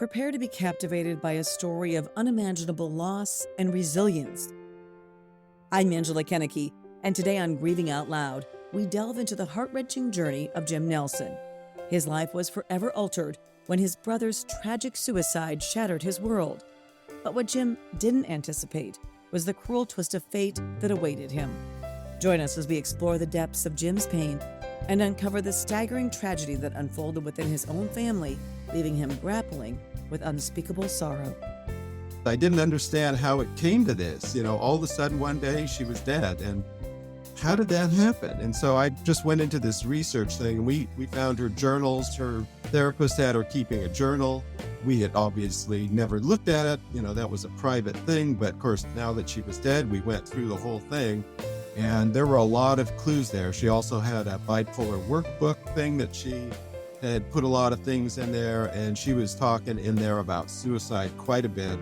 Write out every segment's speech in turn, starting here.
Prepare to be captivated by a story of unimaginable loss and resilience. I'm Angela Kennecke, and today on Grieving Out Loud, we delve into the heart-wrenching journey of Jim Nelson. His life was forever altered when his brother's tragic suicide shattered his world. But what Jim didn't anticipate was the cruel twist of fate that awaited him. Join us as we explore the depths of Jim's pain and uncover the staggering tragedy that unfolded within his own family, leaving him grappling with unspeakable sorrow. I didn't understand how it came to this. All of a sudden one day she was dead. And how did that happen? And so I just went into this research thing. And we found her journals. Her therapist had her keeping a journal. We had obviously never looked at it. That was a private thing. But of course, now that she was dead, we went through the whole thing. And there were a lot of clues there. She also had a bipolar workbook thing that she had put a lot of things in there, and she was talking in there about suicide quite a bit.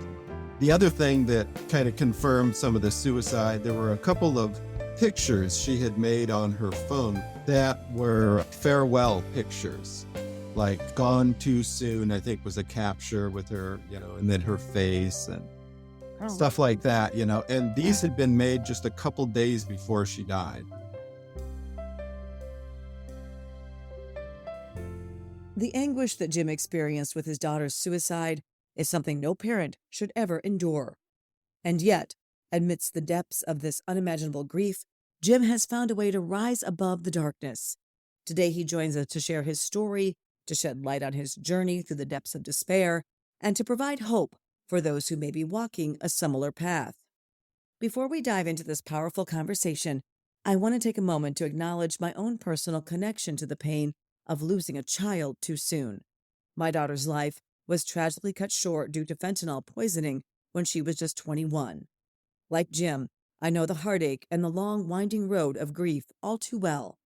The other thing that kind of confirmed some of the suicide, there were a couple of pictures she had made on her phone that were farewell pictures, like gone too soon, I think was a capture with her, and then her face and stuff like that, and these had been made just a couple days before she died. The anguish that Jim experienced with his daughter's suicide is something no parent should ever endure. And yet, amidst the depths of this unimaginable grief, Jim has found a way to rise above the darkness. Today he joins us to share his story, to shed light on his journey through the depths of despair, and to provide hope for those who may be walking a similar path. Before we dive into this powerful conversation, I want to take a moment to acknowledge my own personal connection to the pain of losing a child too soon. My daughter's life was tragically cut short due to fentanyl poisoning when she was just 21. Like Jim, I know the heartache and the long, winding road of grief all too well.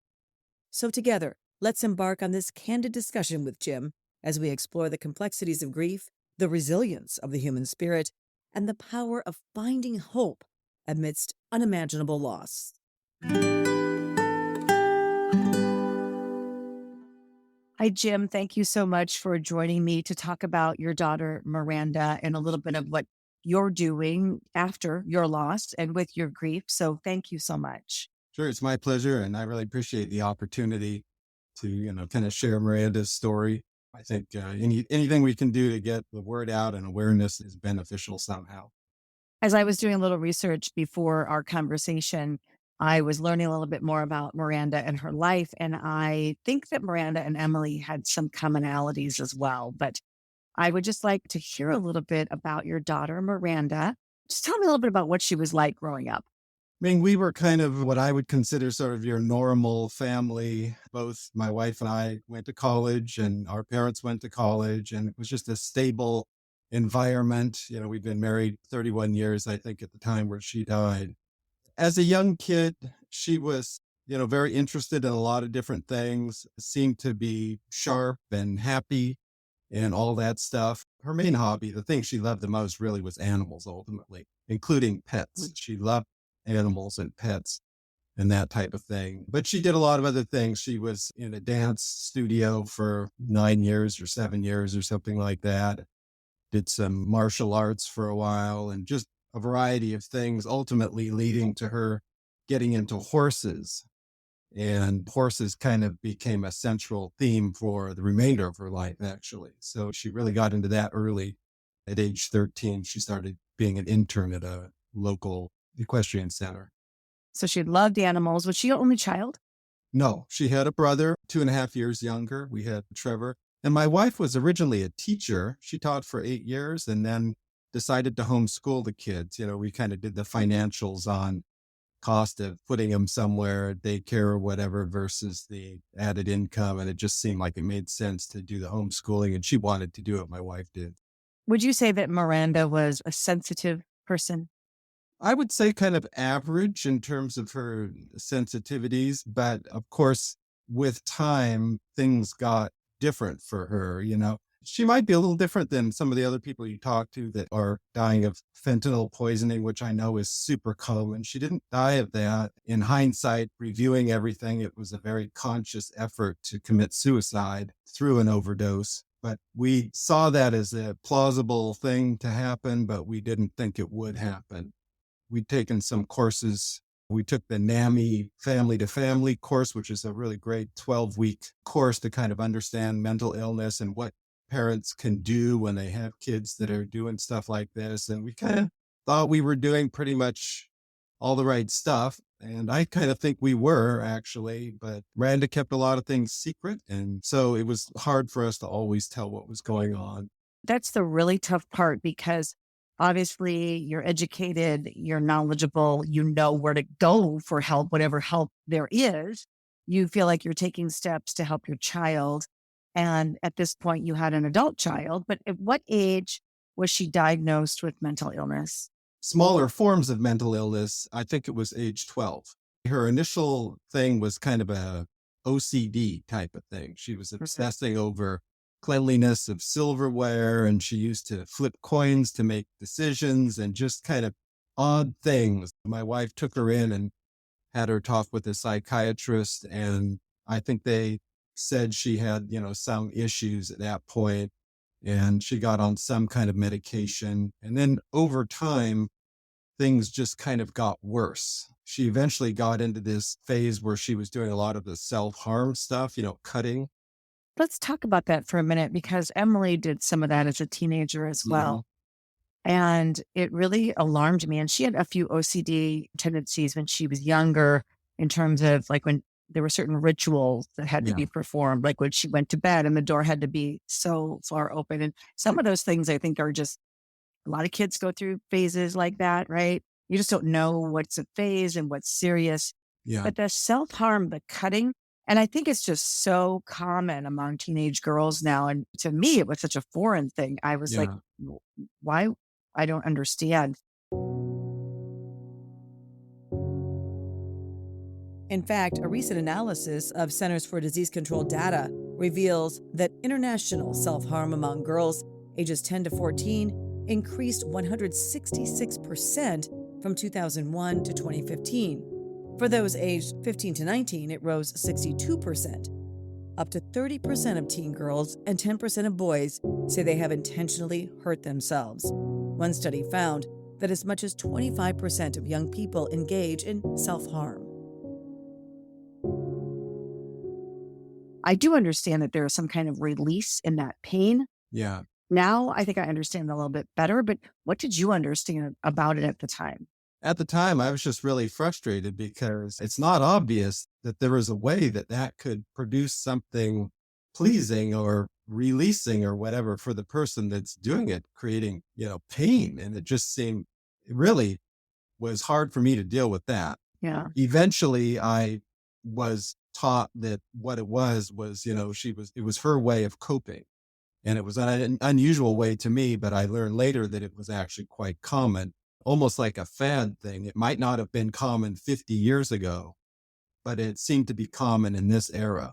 So together, let's embark on this candid discussion with Jim as we explore the complexities of grief, the resilience of the human spirit, and the power of finding hope amidst unimaginable loss. Hi, Jim. Thank you so much for joining me to talk about your daughter, Miranda, and a little bit of what you're doing after your loss and with your grief. So thank you so much. Sure, it's my pleasure, and I really appreciate the opportunity to, kind of share Miranda's story. I think anything we can do to get the word out and awareness is beneficial somehow. As I was doing a little research before our conversation, I was learning a little bit more about Miranda and her life, and I think that Miranda and Emily had some commonalities as well. But I would just like to hear a little bit about your daughter, Miranda. Just tell me a little bit about what she was like growing up. I mean, we were kind of what I would consider sort of your normal family. Both my wife and I went to college, and our parents went to college, and it was just a stable environment. We've been married 31 years, I think, at the time where she died. As a young kid, she was, very interested in a lot of different things, seemed to be sharp and happy and all that stuff. Her main hobby, the thing she loved the most really was animals, ultimately, including pets. She loved animals and pets and that type of thing. But she did a lot of other things. She was in a dance studio for 9 years or 7 years or something like that. Did some martial arts for a while and just a variety of things, ultimately leading to her getting into horses. And horses kind of became a central theme for the remainder of her life, actually. So she really got into that early. At age 13, she started being an intern at a local equestrian center. So she loved animals. Was she your only child? No, she had a brother, 2.5 years younger. We had Trevor. And my wife was originally a teacher. She taught for 8 years and then decided to homeschool the kids. We kind of did the financials on cost of putting them somewhere, daycare or whatever, versus the added income. And it just seemed like it made sense to do the homeschooling. And she wanted to do it. My wife did. Would you say that Miranda was a sensitive person? I would say kind of average in terms of her sensitivities. But of course, with time, things got different for her. She might be a little different than some of the other people you talk to that are dying of fentanyl poisoning, which I know is super common. She didn't die of that. In hindsight, reviewing everything, it was a very conscious effort to commit suicide through an overdose. But we saw that as a plausible thing to happen, but we didn't think it would happen. We'd taken some courses. We took the NAMI family to family course, which is a really great 12-week course to kind of understand mental illness and what parents can do when they have kids that are doing stuff like this. And we kind of thought we were doing pretty much all the right stuff. And I kind of think we were actually, but Miranda kept a lot of things secret. And so it was hard for us to always tell what was going on. That's the really tough part because obviously you're educated, you're knowledgeable, you know where to go for help, whatever help there is. You feel like you're taking steps to help your child. And at this point, you had an adult child, but at what age was she diagnosed with mental illness? Smaller forms of mental illness, I think it was age 12. Her initial thing was kind of a OCD type of thing. She was obsessing over cleanliness of silverware, and she used to flip coins to make decisions and just kind of odd things. My wife took her in and had her talk with a psychiatrist, and I think they said she had, some issues at that point, and she got on some kind of medication. And then over time, things just kind of got worse. She eventually got into this phase where she was doing a lot of the self-harm stuff, cutting. Let's talk about that for a minute because Emily did some of that as a teenager as well. And it really alarmed me. And she had a few OCD tendencies when she was younger in terms of like when there were certain rituals that had to be performed, like when she went to bed and the door had to be so far open. And some of those things I think are just, a lot of kids go through phases like that, right? You just don't know what's a phase and what's serious. Yeah. But the self-harm, the cutting, and I think it's just so common among teenage girls now. And to me, it was such a foreign thing. I was like, why? I don't understand. In fact, a recent analysis of Centers for Disease Control data reveals that international self-harm among girls ages 10 to 14 increased 166% from 2001 to 2015. For those aged 15 to 19, it rose 62%. Up to 30% of teen girls and 10% of boys say they have intentionally hurt themselves. One study found that as much as 25% of young people engage in self-harm. I do understand that there is some kind of release in that pain. Yeah. Now I think I understand a little bit better, but what did you understand about it at the time? At the time, I was just really frustrated because it's not obvious that there was a way that that could produce something pleasing or releasing or whatever for the person that's doing it, creating, pain. And it just seemed, it really was hard for me to deal with that. Yeah. Eventually, I was taught that what it was, it was her way of coping. And it was an unusual way to me, but I learned later that it was actually quite common, almost like a fad thing. It might not have been common 50 years ago, but it seemed to be common in this era.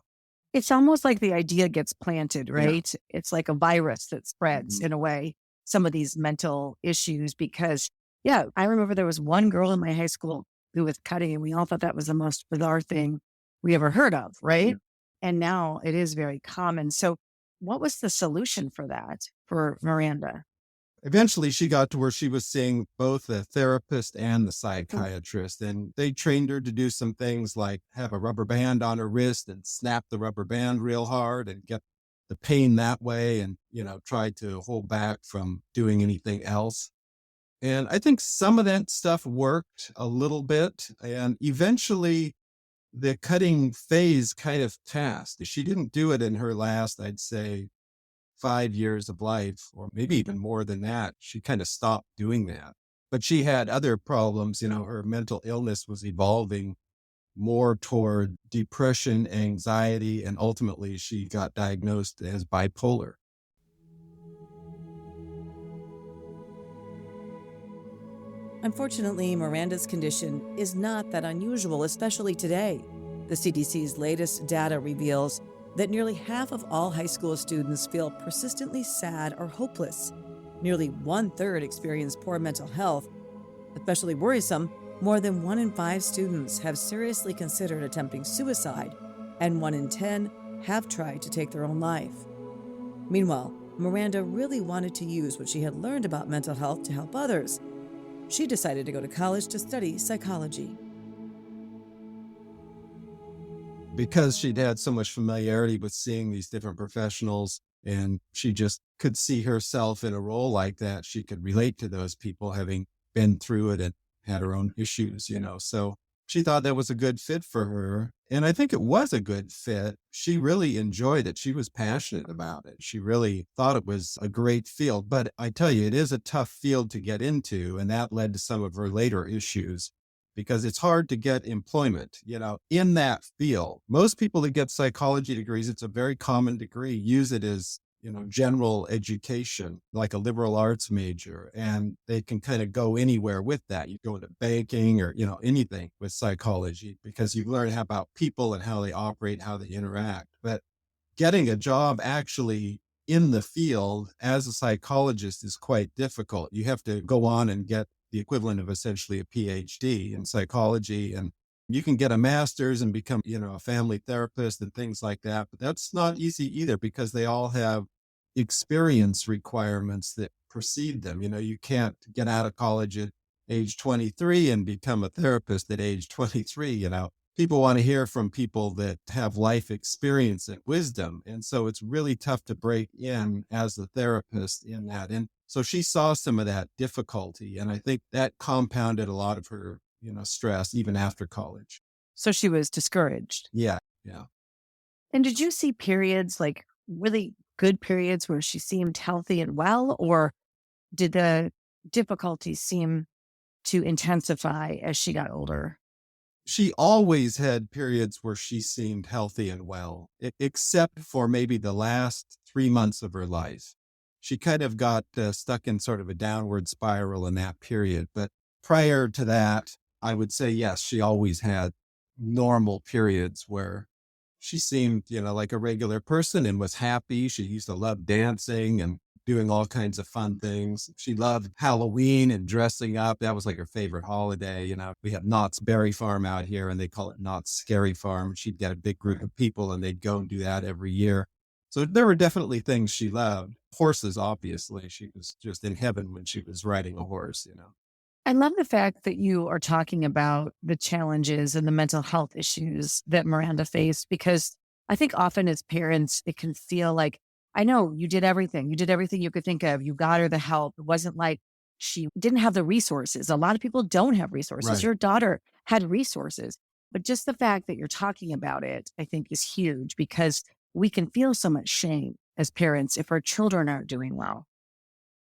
It's almost like the idea gets planted, right? Yeah. It's like a virus that spreads in a way, some of these mental issues, because I remember there was one girl in my high school who was cutting and we all thought that was the most bizarre thing we ever heard of, right? Yeah. And now it is very common. So what was the solution for that for Miranda? Eventually, she got to where she was seeing both the therapist and the psychiatrist, and they trained her to do some things like have a rubber band on her wrist and snap the rubber band real hard and get the pain that way and, try to hold back from doing anything else. And I think some of that stuff worked a little bit, and eventually the cutting phase kind of passed. She didn't do it in her last, I'd say, 5 years of life, or maybe even more than that. She kind of stopped doing that. But she had other problems. Her mental illness was evolving more toward depression, anxiety, and ultimately she got diagnosed as bipolar. Unfortunately, Miranda's condition is not that unusual, especially today. The CDC's latest data reveals that nearly half of all high school students feel persistently sad or hopeless. Nearly 1/3 experience poor mental health. Especially worrisome, more than 1 in 5 students have seriously considered attempting suicide, and 1 in 10 have tried to take their own life. Meanwhile, Miranda really wanted to use what she had learned about mental health to help others. She decided to go to college to study psychology. Because she'd had so much familiarity with seeing these different professionals, and she just could see herself in a role like that. She could relate to those people, having been through it and had her own issues. So she thought that was a good fit for her. And I think it was a good fit. She really enjoyed it. She was passionate about it. She really thought it was a great field. But I tell you, it is a tough field to get into. And that led to some of her later issues because it's hard to get employment, in that field. Most people that get psychology degrees, it's a very common degree, use it as, general education, like a liberal arts major, and they can kind of go anywhere with that. You go into banking or, anything with psychology because you learn about people and how they operate, how they interact. But getting a job actually in the field as a psychologist is quite difficult. You have to go on and get the equivalent of essentially a PhD in psychology. And you can get a master's and become, a family therapist and things like that. But that's not easy either because they all have experience requirements that precede them. You can't get out of college at age 23 and become a therapist at age 23. People want to hear from people that have life experience and wisdom. And so it's really tough to break in as a therapist in that. And so she saw some of that difficulty. And I think that compounded a lot of her, stress even after college. So she was discouraged. Yeah. Yeah. And did you see periods, like really good periods where she seemed healthy and well, or did the difficulties seem to intensify as she got older? She always had periods where she seemed healthy and well, except for maybe the last 3 months of her life. She kind of got stuck in sort of a downward spiral in that period. But prior to that, I would say, yes, she always had normal periods where she seemed, like a regular person and was happy. She used to love dancing and doing all kinds of fun things. She loved Halloween and dressing up. That was like her favorite holiday. We have Knott's Berry Farm out here and they call it Knott's Scary Farm. She'd get a big group of people and they'd go and do that every year. So there were definitely things she loved. Horses, obviously. She was just in heaven when she was riding a horse. I love the fact that you are talking about the challenges and the mental health issues that Miranda faced, because I think often as parents, it can feel like, I know you did everything. You did everything you could think of. You got her the help. It wasn't like she didn't have the resources. A lot of people don't have resources. Right. Your daughter had resources, but just the fact that you're talking about it, I think is huge because we can feel so much shame as parents if our children aren't doing well.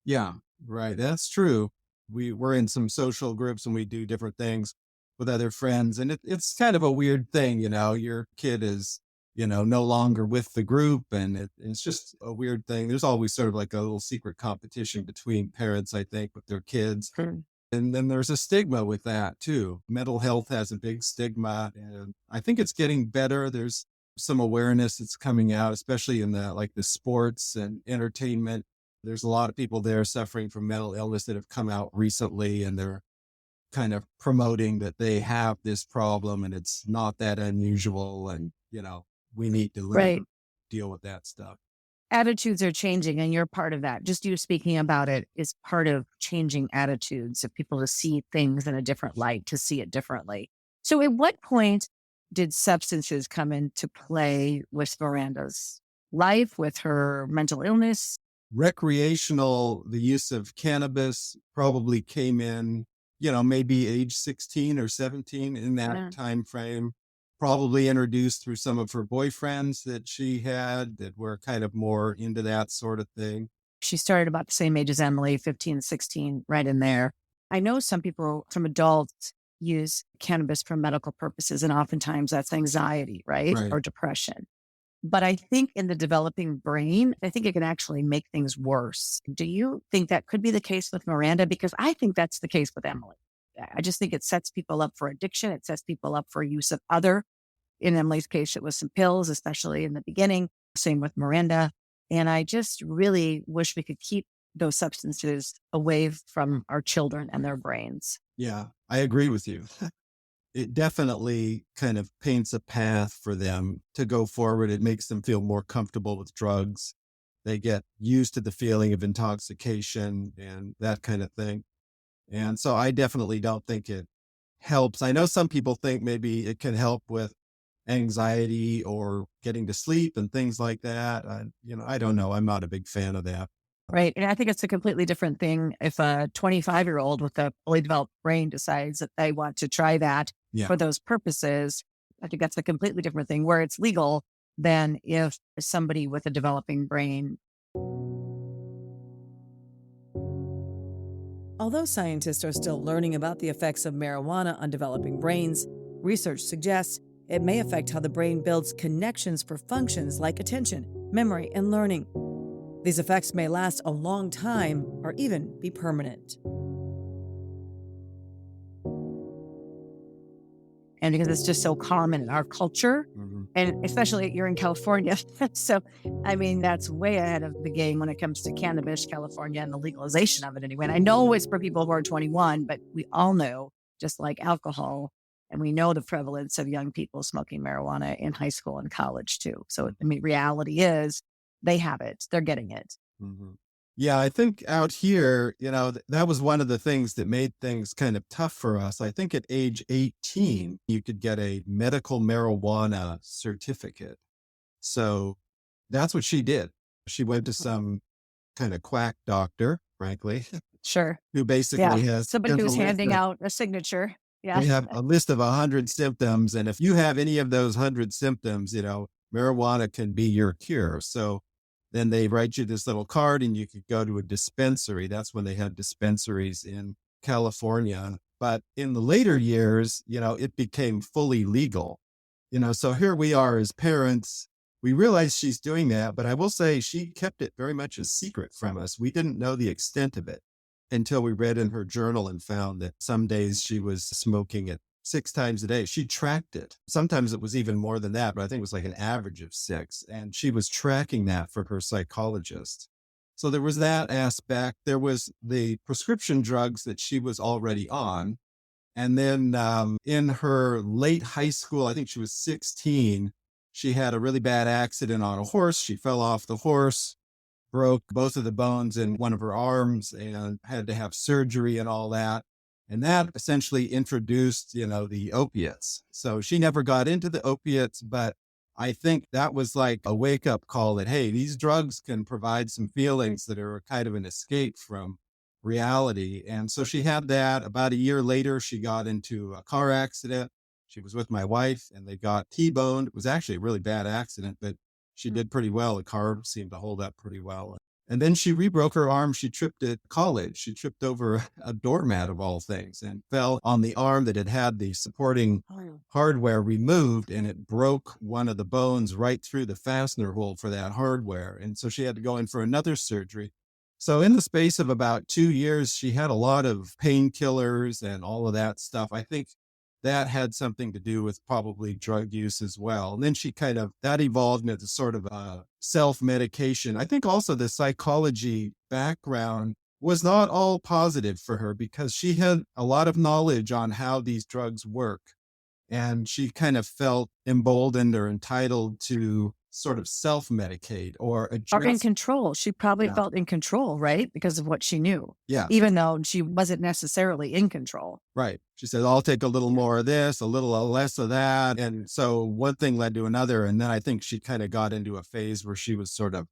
Yeah, right. That's true. We're in some social groups and we do different things with other friends. And it's kind of a weird thing, your kid is, no longer with the group. And it's just a weird thing. There's always sort of like a little secret competition between parents, I think, with their kids. Sure. And then there's a stigma with that too. Mental health has a big stigma. And I think it's getting better. There's some awareness that's coming out, especially in the sports and entertainment. There's a lot of people there suffering from mental illness that have come out recently, and they're kind of promoting that they have this problem and it's not that unusual. And, we need to learn Right. to deal with that stuff. Attitudes are changing and you're part of that. Just you speaking about it is part of changing attitudes of people to see things in a different light, to see it differently. So at what point did substances come into play with Miranda's life, with her mental illness? The use of cannabis probably came in, maybe age 16 or 17 in that Yeah. time frame. Probably introduced through some of her boyfriends that she had that were kind of more into that sort of thing. She started about the same age as Emily, 15, 16, right in there. I know some people, some adults, use cannabis for medical purposes, and oftentimes that's anxiety, right? Right. Or depression. But I think in the developing brain, I think it can actually make things worse. Do you think that could be the case with Miranda? Because I think that's the case with Emily. I just think it sets people up for addiction. It sets people up for use of other. In Emily's case, it was some pills, especially in the beginning. Same with Miranda. And I just really wish we could keep those substances away from our children and their brains. Yeah, I agree with you. It definitely kind of paints a path for them to go forward. It makes them feel more comfortable with drugs. They get used to the feeling of intoxication and that kind of thing. And so I definitely don't think it helps. I know some people think maybe it can help with anxiety or getting to sleep and things like that. I don't know. I'm not a big fan of that. Right. And I think it's a completely different thing if a 25-year-old with a fully developed brain decides that they want to try that Yeah. for those purposes. I think that's a completely different thing where it's legal than if somebody with a developing brain. Although scientists are still learning about the effects of marijuana on developing brains, research suggests it may affect how the brain builds connections for functions like attention, memory, and learning. These effects may last a long time or even be permanent. And because it's just so common in our culture, and especially you're in California. So, I mean, that's way ahead of the game when it comes to cannabis, California, and the legalization of it anyway. And I know it's for people who are 21, but we all know, just like alcohol, and we know the prevalence of young people smoking marijuana in high school and college too. So, I mean, reality is they have it, they're getting it. Yeah, I think out here, that was one of the things that made things kind of tough for us. I think at age 18, you could get a medical marijuana certificate. So that's what she did. She went to some kind of quack doctor, frankly, Sure. who basically has Somebody who's handing out a signature. Yeah. we have a list of 100 symptoms. And if you have any of those 100 symptoms, marijuana can be your cure. So then they write you this little card and you could go to a dispensary. That's when they had dispensaries in California. But in the later years, it became fully legal. So here we are as parents. We realize she's doing that, but I will say she kept it very much a secret from us. We didn't know the extent of it until we read in her journal and found that some days she was smoking it 6 times a day. She tracked it. Sometimes it was even more than that, but I think it was like an average of 6. And she was tracking that for her psychologist. So there was that aspect. There was the prescription drugs that she was already on. And then in her late high school, I think she was 16, she had a really bad accident on a horse. She fell off the horse, broke both of the bones in one of her arms, and had to have surgery and all that. And that essentially introduced, the opiates. So she never got into the opiates, but I think that was like a wake up call that, hey, these drugs can provide some feelings that are kind of an escape from reality. And so she had that. About a year later, she got into a car accident. She was with my wife and they got T-boned. It was actually a really bad accident, but she did pretty well. The car seemed to hold up pretty well. And then she re-broke her arm. She tripped at college. She tripped over a doormat of all things and fell on the arm that had had the supporting hardware removed, and it broke one of the bones right through the fastener hole for that hardware. And so she had to go in for another surgery. So in the space of about 2 years, she had a lot of painkillers and all of that stuff. I think that had something to do with probably drug use as well. And then that evolved into sort of a self-medication. I think also the psychology background was not all positive for her because she had a lot of knowledge on how these drugs work. And she kind of felt emboldened or entitled to sort of self-medicate or in control. She probably felt in control, right? Because of what she knew. Yeah. Even though she wasn't necessarily in control. Right. She said, I'll take a little more of this, a little less of that. And so one thing led to another. And then I think she kind of got into a phase where she was sort of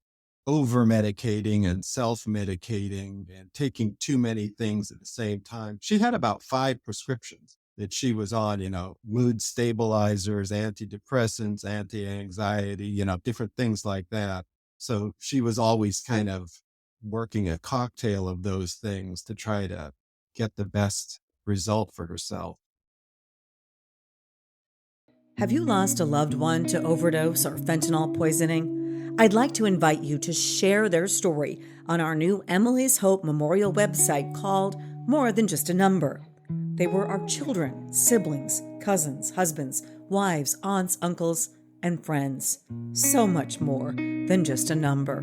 over-medicating and self-medicating and taking too many things at the same time. She had about 5 prescriptions that she was on, mood stabilizers, antidepressants, anti-anxiety, different things like that. So she was always kind of working a cocktail of those things to try to get the best result for herself. Have you lost a loved one to overdose or fentanyl poisoning? I'd like to invite you to share their story on our new Emily's Hope Memorial website called More Than Just a Number. They were our children, siblings, cousins, husbands, wives, aunts, uncles, and friends. So much more than just a number.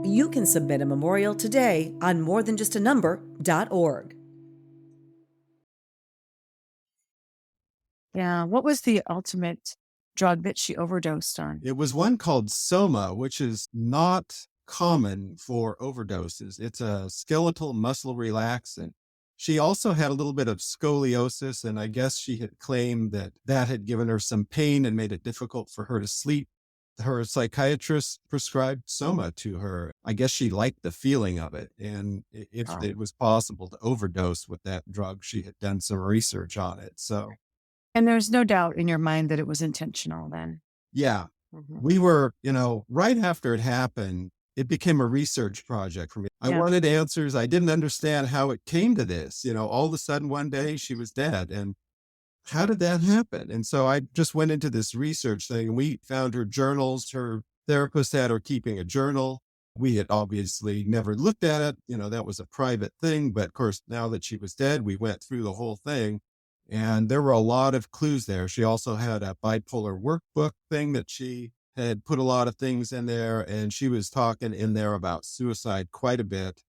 You can submit a memorial today on morethanjustanumber.org. Yeah. What was the ultimate drug that she overdosed on? It was one called Soma, which is not common for overdoses. It's a skeletal muscle relaxant. She also had a little bit of scoliosis, and I guess she had claimed that that had given her some pain and made it difficult for her to sleep. Her psychiatrist prescribed Soma to her. I guess she liked the feeling of it. And if Oh. it was possible to overdose with that drug, she had done some research on it. So, And there's no doubt in your mind that it was intentional then. yeah, Mhm. we were, right after it happened, it became a research project for me. I Yeah. wanted answers. I didn't understand how it came to this. All of a sudden one day she was dead. And how did that happen? And so I just went into this research thing and we found her journals. Her therapist had her keeping a journal. We had obviously never looked at it. That was a private thing. But of course, now that she was dead, we went through the whole thing and there were a lot of clues there. She also had a bipolar workbook thing that she had put a lot of things in there. And she was talking in there about suicide quite a bit.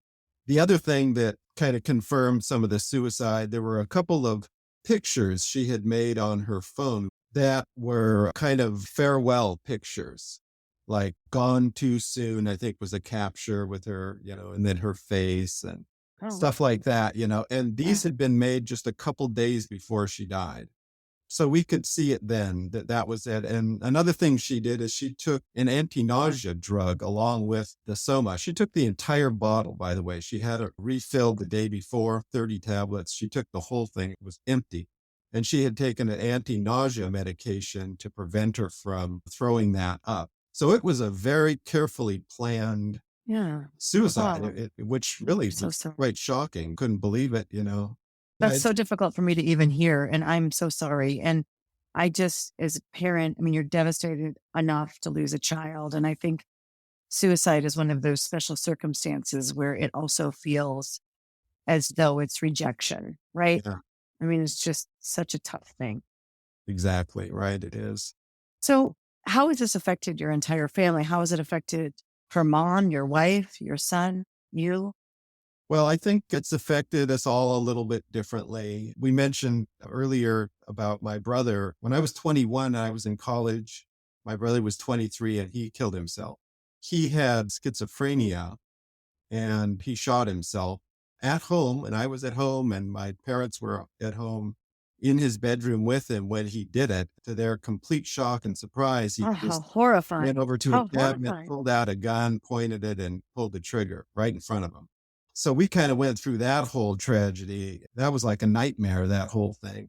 The other thing that kind of confirmed some of the suicide, there were a couple of pictures she had made on her phone that were kind of farewell pictures, like gone too soon, I think was a capture with her, and then her face and Oh, wow. stuff like that, and Yeah. these had been made just a couple days before she died. So we could see it then that that was it. And another thing she did is she took an anti-nausea drug along with the Soma. She took the entire bottle, by the way. She had it refilled the day before, 30 tablets. She took the whole thing. It was empty. And she had taken an anti-nausea medication to prevent her from throwing that up. So it was a very carefully planned Yeah. suicide, Wow. which really So was sorry. quite shocking. Couldn't believe it. That's Yeah, so difficult for me to even hear. And I'm so sorry. And I just, as a parent, I mean, you're devastated enough to lose a child. And I think suicide is one of those special circumstances where it also feels as though it's rejection, right? yeah, I mean, it's just such a tough thing. exactly. Right. It is. So, how has this affected your entire family? How has it affected her mom, your wife, your son, you? Well, I think it's affected us all a little bit differently. We mentioned earlier about my brother. When I was 21 and I was in college, my brother was 23 and he killed himself. He had schizophrenia and he shot himself at home. And I was at home and my parents were at home in his bedroom with him when he did it. To their complete shock and surprise, he Oh, how just went horrifying. over to a How cabinet, horrifying. pulled out a gun, pointed it, and pulled the trigger right in front of him. So we kind of went through that whole tragedy. That was like a nightmare, that whole thing.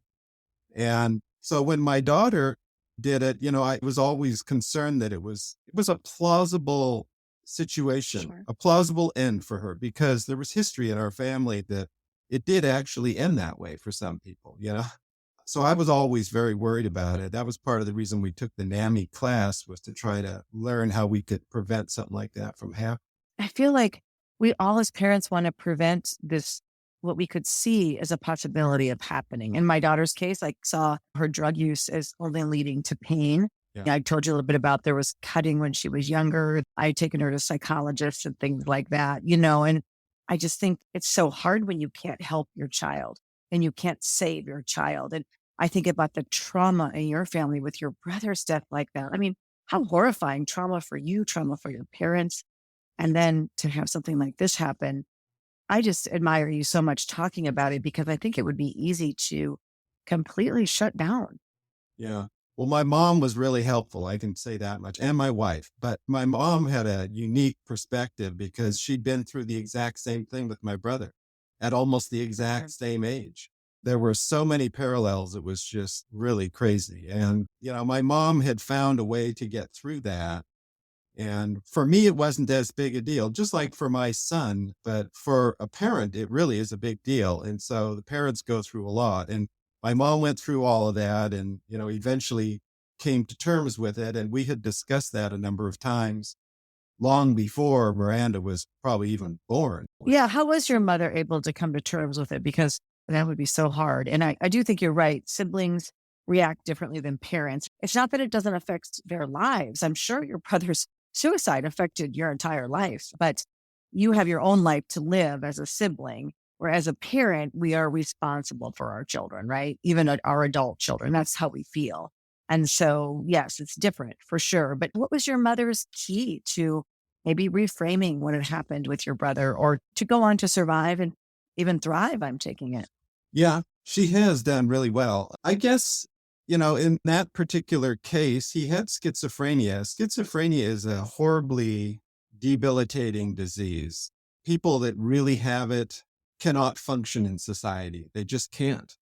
And so when my daughter did it, I was always concerned that it was a plausible situation, Sure. a plausible end for her, because there was history in our family that it did actually end that way for some people. So I was always very worried about it. That was part of the reason we took the NAMI class, was to try to learn how we could prevent something like that from happening. I feel like we all, as parents, want to prevent this, what we could see as a possibility of happening. In my daughter's case, I saw her drug use as only leading to pain. Yeah. I told you a little bit about there was cutting when she was younger. I had taken her to psychologists and things like that, and I just think it's so hard when you can't help your child and you can't save your child. And I think about the trauma in your family with your brother's death like that. I mean, how horrifying trauma for you, trauma for your parents. And then to have something like this happen, I just admire you so much talking about it because I think it would be easy to completely shut down. Yeah. Well, my mom was really helpful. I can say that much. And my wife. But my mom had a unique perspective because she'd been through the exact same thing with my brother at almost the exact Sure. same age. There were so many parallels. It was just really crazy. And, my mom had found a way to get through that. And for me, it wasn't as big a deal, just like for my son. But for a parent, it really is a big deal. And so the parents go through a lot. And my mom went through all of that and, eventually came to terms with it. And we had discussed that a number of times long before Miranda was probably even born. Yeah. How was your mother able to come to terms with it? Because that would be so hard. And I do think you're right. Siblings react differently than parents. It's not that it doesn't affect their lives. I'm sure your brother's suicide affected your entire life, but you have your own life to live as a sibling. Where as a parent, we are responsible for our children, right? Even our adult children. That's how we feel. And so, yes, it's different for sure. But what was your mother's key to maybe reframing what had happened with your brother or to go on to survive and even thrive, I'm taking it. Yeah, she has done really well. I guess, in that particular case, he had schizophrenia. Schizophrenia is a horribly debilitating disease. People that really have it cannot function in society. They just can't.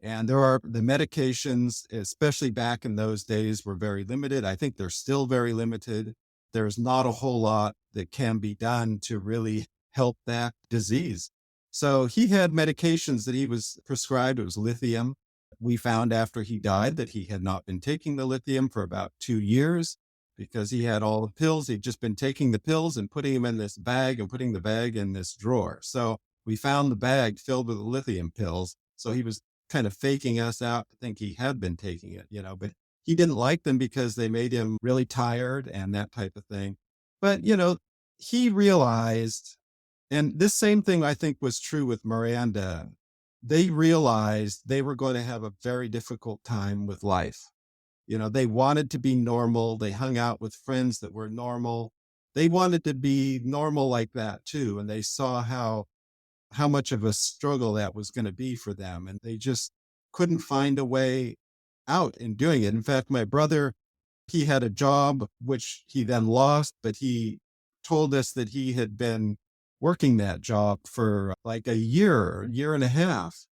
And there are the medications, especially back in those days, were very limited. I think they're still very limited. There's not a whole lot that can be done to really help that disease. So he had medications that he was prescribed. It was lithium. We found after he died that he had not been taking the lithium for about 2 years because he had all the pills. He'd just been taking the pills and putting them in this bag and putting the bag in this drawer. So we found the bag filled with the lithium pills. So he was kind of faking us out to think he had been taking it, but he didn't like them because they made him really tired and that type of thing. But, he realized, and this same thing I think was true with Miranda. They realized they were going to have a very difficult time with life. They wanted to be normal. They hung out with friends that were normal. They wanted to be normal like that too. And they saw how much of a struggle that was going to be for them. And they just couldn't find a way out in doing it. In fact, my brother, he had a job, which he then lost, but he told us that he had been working that job for like a year and a half.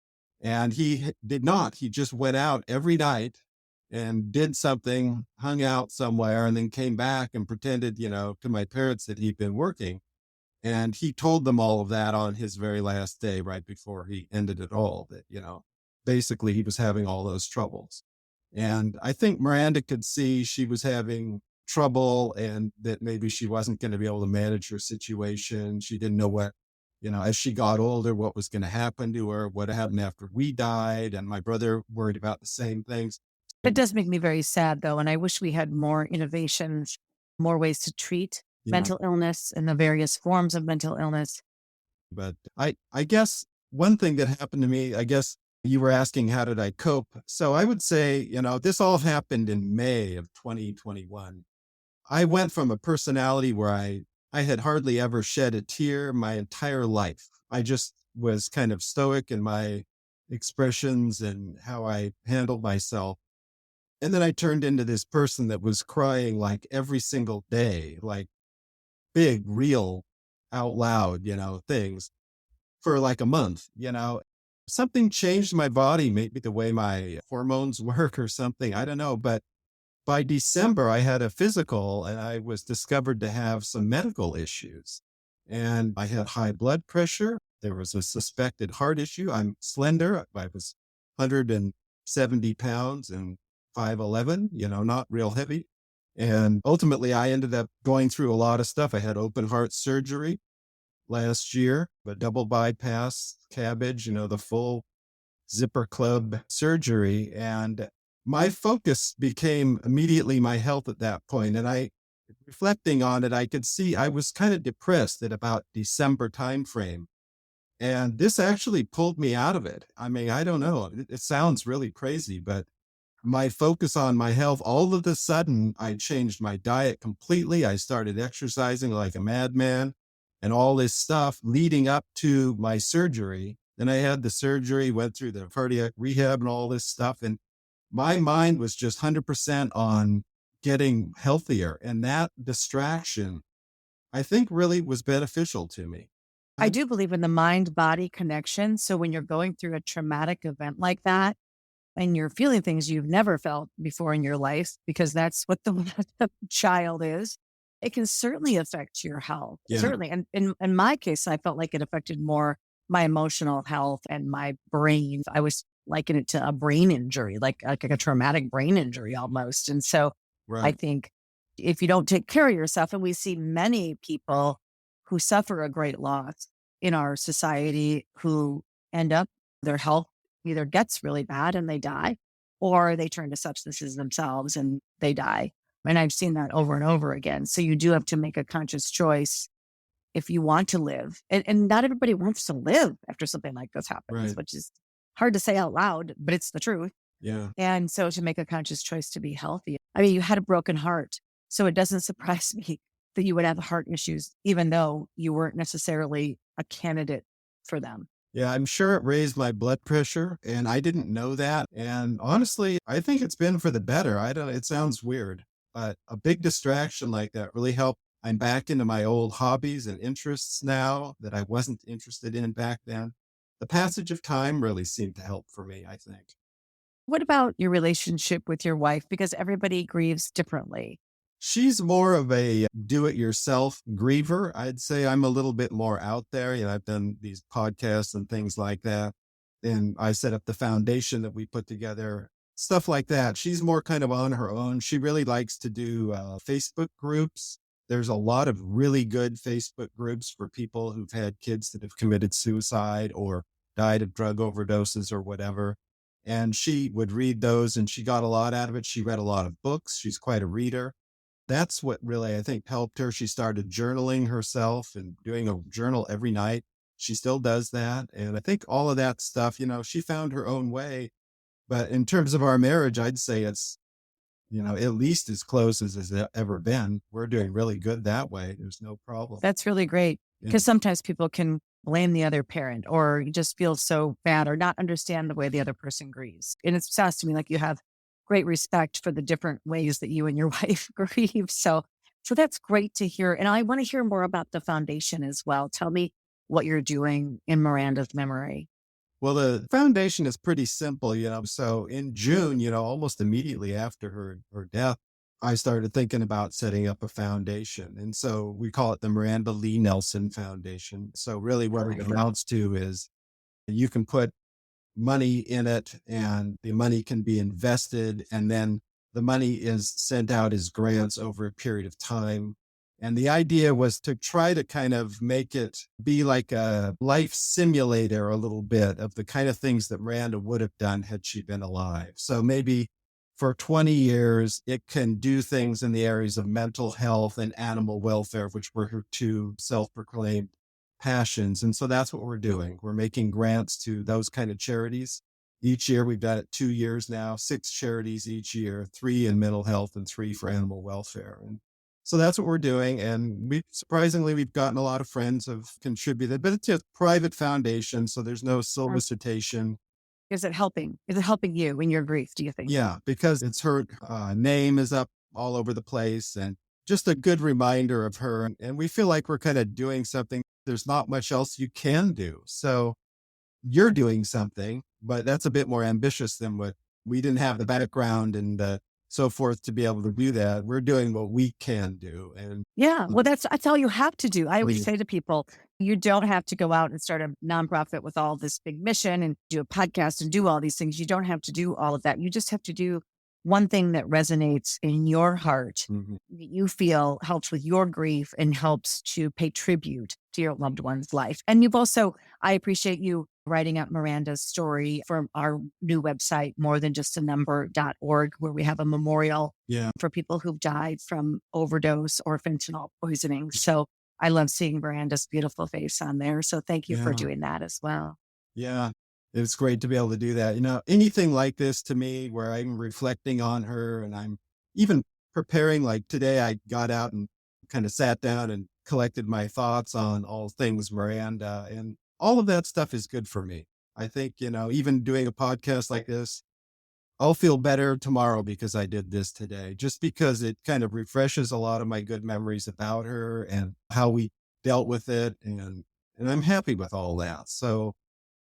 And he did not. He just went out every night and did something, hung out somewhere, and then came back and pretended, to my parents that he'd been working. And he told them all of that on his very last day, right before he ended it all, that, basically he was having all those troubles. And I think Miranda could see she was having trouble and that maybe she wasn't going to be able to manage her situation. She didn't know what, as she got older, what was going to happen to her, what happened after we died. And my brother worried about the same things. It does make me very sad, though, and I wish we had more innovations, more ways to treat Yeah. mental illness and the various forms of mental illness. But I guess one thing that happened to me, I guess you were asking, how did I cope? So I would say, this all happened in May of 2021. I went from a personality where I had hardly ever shed a tear my entire life. I just was kind of stoic in my expressions and how I handled myself. And then I turned into this person that was crying like every single day, like big, real, out loud, things for like a month, Something changed my body, maybe the way my hormones work or something. I don't know. But by December, I had a physical and I was discovered to have some medical issues. And I had high blood pressure. There was a suspected heart issue. I'm slender. I was 170 pounds and 5'11", not real heavy. And ultimately, I ended up going through a lot of stuff. I had open heart surgery last year, a double bypass, cabbage, the full zipper club surgery. And my focus became immediately my health at that point. And reflecting on it, I could see I was kind of depressed at about December timeframe. And this actually pulled me out of it. I mean, I don't know. It sounds really crazy, but my focus on my health, all of a sudden, I changed my diet completely. I started exercising like a madman and all this stuff leading up to my surgery. Then I had the surgery, went through the cardiac rehab and all this stuff. And my mind was just 100% on getting healthier. And that distraction, I think, really was beneficial to me. I do believe in the mind-body connection. So when you're going through a traumatic event like that, and you're feeling things you've never felt before in your life, because that's what the child is, it can certainly affect your health. Yeah. Certainly. And in my case, I felt like it affected more my emotional health and my brain. I was liken it to a brain injury, like a traumatic brain injury almost. And so I Right. think if you don't take care of yourself, and we see many people who suffer a great loss in our society who end up, their health either gets really bad and they die, or they turn to substances themselves and they die. And I've seen that over and over again. So you do have to make a conscious choice if you want to live. And not everybody wants to live after something like this happens, Right. which is hard to say out loud, but it's the truth. Yeah. And so to make a conscious choice to be healthy. I mean, you had a broken heart. So it doesn't surprise me that you would have heart issues, even though you weren't necessarily a candidate for them. Yeah, I'm sure it raised my blood pressure and I didn't know that. And honestly, I think it's been for the better. I don't, it sounds weird, but a big distraction like that really helped. I'm back into my old hobbies and interests now that I wasn't interested in back then. The passage of time really seemed to help for me, I think. What about your relationship with your wife? Because everybody grieves differently. She's more of a do-it-yourself griever. I'd say I'm a little bit more out there. I've done these podcasts and things like that. And I set up the foundation that we put together, stuff like that. She's more kind of on her own. She really likes to do Facebook groups. There's a lot of really good Facebook groups for people who've had kids that have committed suicide or died of drug overdoses or whatever. And she would read those and she got a lot out of it. She read a lot of books. She's quite a reader. That's what really, I think, helped her. She started journaling herself and doing a journal every night. She still does that. And I think all of that stuff, she found her own way. But in terms of our marriage, I'd say it's, at least as close as it's ever been. We're doing really good that way. There's no problem. That's really great Yeah. because sometimes people can blame the other parent or you just feel so bad or not understand the way the other person grieves. And it sounds to me like you have great respect for the different ways that you and your wife grieve. So that's great to hear. And I want to hear more about the foundation as well. Tell me what you're doing in Miranda's memory. Well, the foundation is pretty simple, So in June, almost immediately after her death, I started thinking about setting up a foundation. And so we call it the Miranda Lee Nelson Foundation. So really what it amounts to is you can put money in it and the money can be invested. And then the money is sent out as grants over a period of time. And the idea was to try to kind of make it be like a life simulator a little bit of the kind of things that Miranda would have done had she been alive. So maybe for 20 years, it can do things in the areas of mental health and animal welfare, which were her two self-proclaimed passions. And so that's what we're doing. We're making grants to those kind of charities. Each year, we've done it 2 years now, 6 charities each year, 3 in mental health and 3 for animal welfare. And so that's what we're doing. And surprisingly, we've gotten a lot of friends have contributed, but it's a private foundation. So there's no solicitation. Is it helping? Is it helping you in your grief, do you think? Yeah, because it's her name is up all over the place and just a good reminder of her. And we feel like we're kind of doing something. There's not much else you can do. So you're doing something, but that's a bit more ambitious than what we didn't have the background and so forth to be able to do that. We're doing what we can do. And yeah, well, that's all you have to do. I always we- say to people, you don't have to go out and start a nonprofit with all this big mission and do a podcast and do all these things. You don't have to do all of that. You just have to do one thing that resonates in your heart, Mhm. that you feel helps with your grief and helps to pay tribute to your loved one's life. And you've also, I appreciate you writing out Miranda's story for our new website, morethanjustanumber.org, where we have a memorial Yeah. for people who've died from overdose or fentanyl poisoning. So I love seeing Miranda's beautiful face on there. So thank you for Yeah. doing that as well. Yeah. It's great to be able to do that. Anything like this to me where I'm reflecting on her and I'm even preparing, like today I got out and kind of sat down and collected my thoughts on all things Miranda and all of that stuff is good for me. I think, even doing a podcast like this, I'll feel better tomorrow because I did this today, just because it kind of refreshes a lot of my good memories about her and how we dealt with it. And I'm happy with all that. So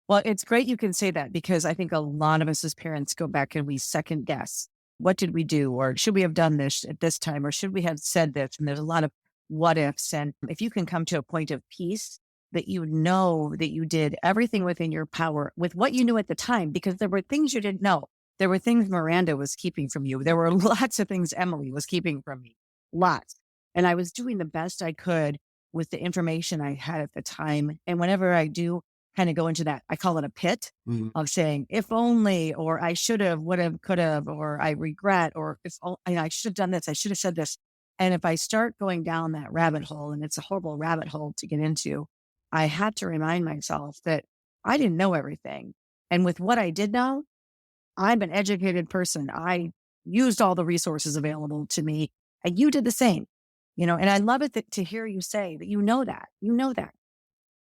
Well, it's great you can say that because I think a lot of us as parents go back and we second guess. What did we do? Or should we have done this at this time? Or should we have said this? And there's a lot of what ifs. And if you can come to a point of peace that you know that you did everything within your power with what you knew at the time, because there were things you didn't know. There were things Miranda was keeping from you. There were lots of things Emily was keeping from me. Lots. And I was doing the best I could with the information I had at the time. And whenever I do kind of go into that, I call it a pit mhm. of saying, if only, or I should have, would have, could have, or I regret, or if I should have done this, I should have said this. And if I start going down that rabbit hole, and it's a horrible rabbit hole to get into, I had to remind myself that I didn't know everything. And with what I did know, I'm an educated person. I used all the resources available to me, and you did the same. And I love it to hear you say that you know that.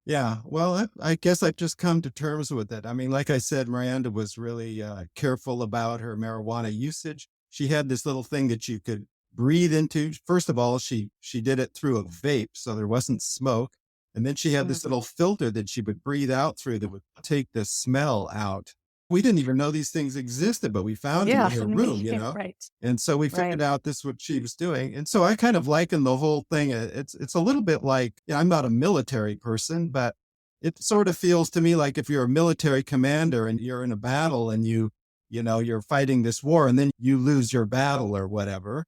Yeah. Well, I guess I've just come to terms with it. I mean, like I said, Miranda was really careful about her marijuana usage. She had this little thing that you could breathe into. First of all, she did it through a vape, so there wasn't smoke. And then she had this Mhm. little filter that she would breathe out through that would take the smell out. We didn't even know these things existed, but we found them Yeah, in her me, room, you know? right, And so we right. figured out this is what she was doing. And so I kind of liken the whole thing. It's a little bit like, I'm not a military person, but it sort of feels to me like if you're a military commander and you're in a battle and you're fighting this war and then you lose your battle or whatever,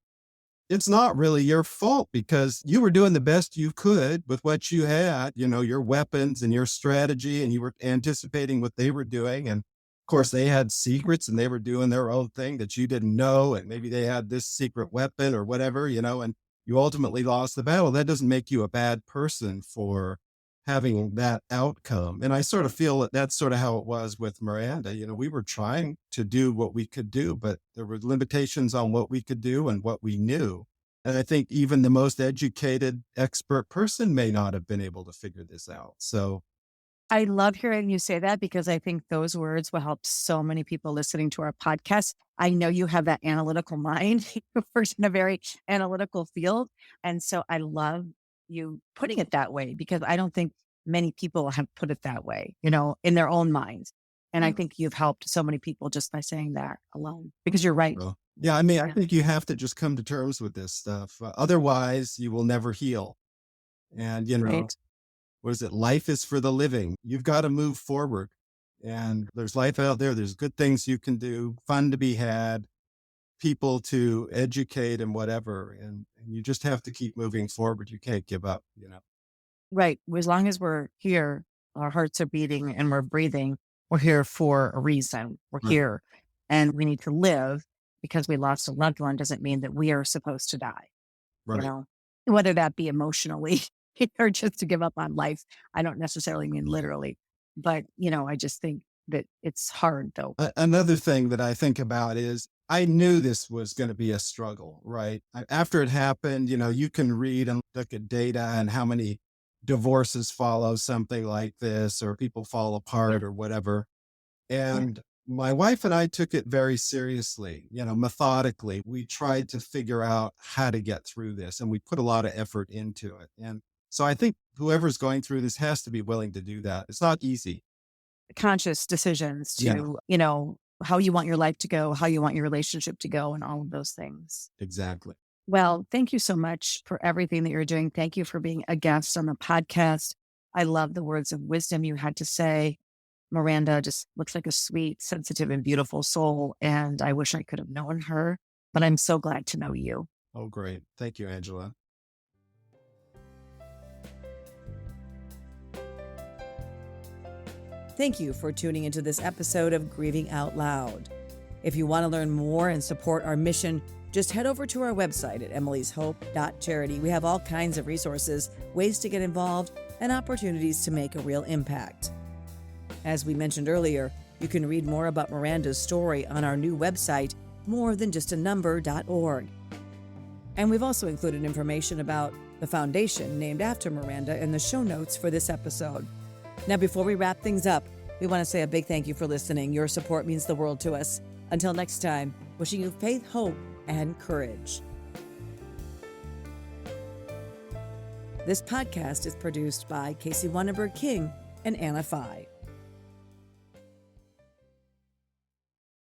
it's not really your fault because you were doing the best you could with what you had, your weapons and your strategy, and you were anticipating what they were doing. And of course, they had secrets and they were doing their own thing that you didn't know. And maybe they had this secret weapon or whatever, and you ultimately lost the battle. That doesn't make you a bad person for having that outcome. And I sort of feel that that's sort of how it was with Miranda. We were trying to do what we could do, but there were limitations on what we could do and what we knew. And I think even the most educated expert person may not have been able to figure this out. So, I love hearing you say that because I think those words will help so many people listening to our podcast. I know you have that analytical mind. You're first in a very analytical field. And so I love you putting it that way because I don't think many people have put it that way, in their own minds. And I think you've helped so many people just by saying that alone because you're right. well, yeah, I mean, I Yeah. think you have to just come to terms with this stuff. Otherwise, you will never heal. And, Right. what is it? Life is for the living. You've got to move forward. And there's life out there. There's good things you can do, fun to be had, people to educate and whatever. And you just have to keep moving forward. You can't give up. Right. As long as we're here, our hearts are beating and we're breathing, we're here for a reason. We're Right. here and we need to live because we lost a loved one doesn't mean that we are supposed to die, you Right. know, whether that be emotionally or just to give up on life. I don't necessarily mean literally, but, I just think that it's hard though. Another thing that I think about is I knew this was going to be a struggle, right? After it happened, you can read and look at data and how many divorces follow something like this, or people fall apart or whatever. And my wife and I took it very seriously, methodically. We tried to figure out how to get through this and we put a lot of effort into it. And so I think whoever's going through this has to be willing to do that. It's not easy. Conscious decisions Yeah, to, how you want your life to go, how you want your relationship to go, and all of those things. exactly. Well, thank you so much for everything that you're doing. Thank you for being a guest on the podcast. I love the words of wisdom you had to say. Miranda just looks like a sweet, sensitive, and beautiful soul. And I wish I could have known her, but I'm so glad to know you. Oh, great. Thank you, Angela. Thank you for tuning into this episode of Grieving Out Loud. If you want to learn more and support our mission, just head over to our website at emilyshope.charity. We have all kinds of resources, ways to get involved, and opportunities to make a real impact. As we mentioned earlier, you can read more about Miranda's story on our new website, morethanjustanumber.org. And we've also included information about the foundation named after Miranda in the show notes for this episode. Now, before we wrap things up, we want to say a big thank you for listening. Your support means the world to us. Until next time, wishing you faith, hope, and courage. This podcast is produced by Casey Wannenberg King and Anna Fye.